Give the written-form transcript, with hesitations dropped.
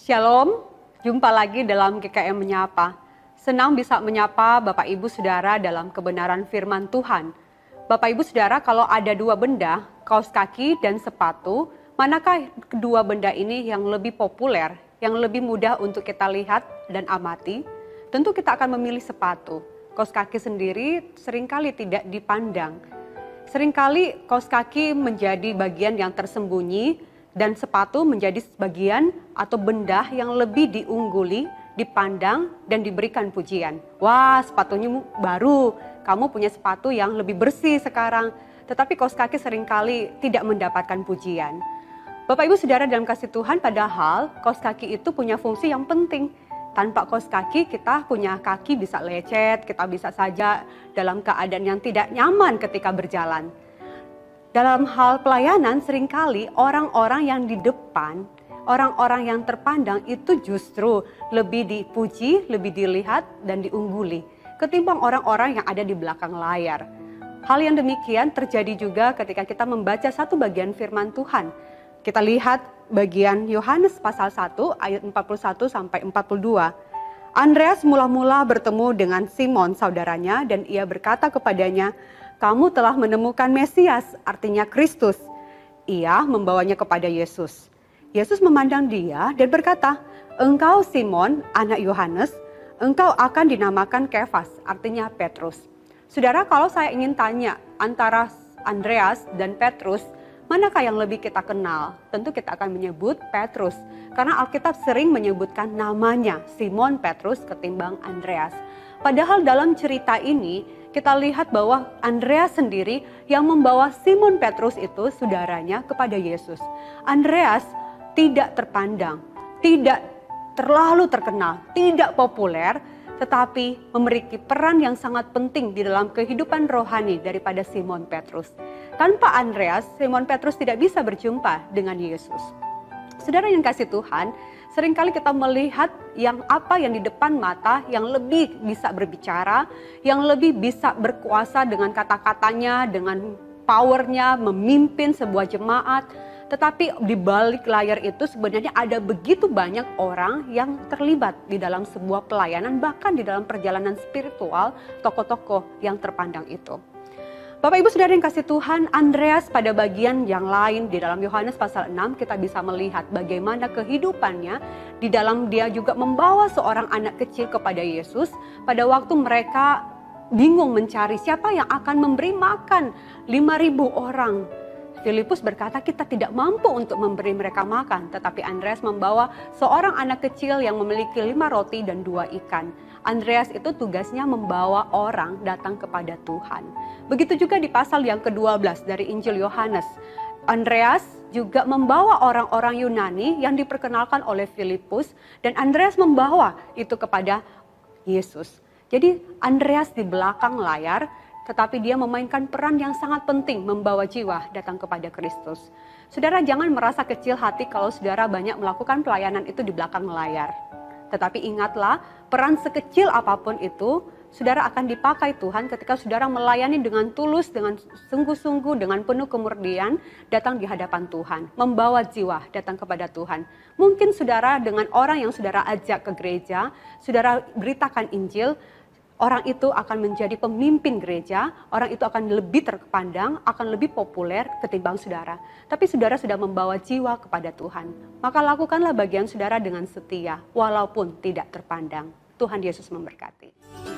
Shalom, jumpa lagi dalam GKM Menyapa. Senang bisa menyapa Bapak Ibu Saudara dalam kebenaran firman Tuhan. Bapak Ibu Saudara, kalau ada dua benda, kaos kaki dan sepatu, manakah kedua benda ini yang lebih populer, yang lebih mudah untuk kita lihat dan amati? Tentu kita akan memilih sepatu. Kaos kaki sendiri seringkali tidak dipandang. Seringkali kaos kaki menjadi bagian yang tersembunyi, dan sepatu menjadi bagian atau benda yang lebih diungguli, dipandang, dan diberikan pujian. Wah, sepatunya baru, kamu punya sepatu yang lebih bersih sekarang. Tetapi kaos kaki seringkali tidak mendapatkan pujian. Bapak Ibu Saudara dalam kasih Tuhan, padahal kaos kaki itu punya fungsi yang penting. Tanpa kaos kaki kita punya kaki bisa lecet, kita bisa saja dalam keadaan yang tidak nyaman ketika berjalan. Dalam hal pelayanan seringkali orang-orang yang di depan, orang-orang yang terpandang itu justru lebih dipuji, lebih dilihat dan diungguli ketimbang orang-orang yang ada di belakang layar. Hal yang demikian terjadi juga ketika kita membaca satu bagian firman Tuhan. Kita lihat bagian Yohanes pasal 1 ayat 41 sampai 42. Andreas mula-mula bertemu dengan Simon saudaranya dan ia berkata kepadanya, "Kamu telah menemukan Mesias," artinya Kristus. Ia membawanya kepada Yesus. Yesus memandang dia dan berkata, "Engkau Simon, anak Yohanes, engkau akan dinamakan Kefas," artinya Petrus. Saudara, kalau saya ingin tanya antara Andreas dan Petrus, manakah yang lebih kita kenal? Tentu kita akan menyebut Petrus, karena Alkitab sering menyebutkan namanya Simon Petrus ketimbang Andreas. Padahal dalam cerita ini kita lihat bahwa Andreas sendiri yang membawa Simon Petrus itu saudaranya kepada Yesus. Andreas tidak terpandang, tidak terlalu terkenal, tidak populer, tetapi memiliki peran yang sangat penting di dalam kehidupan rohani daripada Simon Petrus. Tanpa Andreas, Simon Petrus tidak bisa berjumpa dengan Yesus. Saudara yang kasih Tuhan, seringkali kita melihat yang apa yang di depan mata yang lebih bisa berbicara, yang lebih bisa berkuasa dengan kata-katanya, dengan powernya, memimpin sebuah jemaat. Tetapi di balik layar itu sebenarnya ada begitu banyak orang yang terlibat di dalam sebuah pelayanan, bahkan di dalam perjalanan spiritual tokoh-tokoh yang terpandang itu. Bapak Ibu Saudara yang kasih Tuhan, Andreas pada bagian yang lain di dalam Yohanes pasal 6 kita bisa melihat bagaimana kehidupannya di dalam dia juga membawa seorang anak kecil kepada Yesus pada waktu mereka bingung mencari siapa yang akan memberi makan 5.000 orang. Filipus berkata kita tidak mampu untuk memberi mereka makan, tetapi Andreas membawa seorang anak kecil yang memiliki 5 roti dan 2 ikan. Andreas itu tugasnya membawa orang datang kepada Tuhan. Begitu juga di pasal yang ke-12 dari Injil Yohanes. Andreas juga membawa orang-orang Yunani yang diperkenalkan oleh Filipus dan Andreas membawa itu kepada Yesus. Jadi Andreas di belakang layar, tetapi dia memainkan peran yang sangat penting membawa jiwa datang kepada Kristus. Saudara jangan merasa kecil hati kalau saudara banyak melakukan pelayanan itu di belakang layar. Tetapi ingatlah, peran sekecil apapun itu, saudara akan dipakai Tuhan ketika saudara melayani dengan tulus, dengan sungguh-sungguh, dengan penuh kemurnian, datang di hadapan Tuhan, membawa jiwa datang kepada Tuhan. Mungkin saudara dengan orang yang saudara ajak ke gereja, saudara beritakan Injil, orang itu akan menjadi pemimpin gereja, orang itu akan lebih terpandang, akan lebih populer ketimbang saudara. Tapi saudara sudah membawa jiwa kepada Tuhan. Maka lakukanlah bagian saudara dengan setia, walaupun tidak terpandang. Tuhan Yesus memberkati.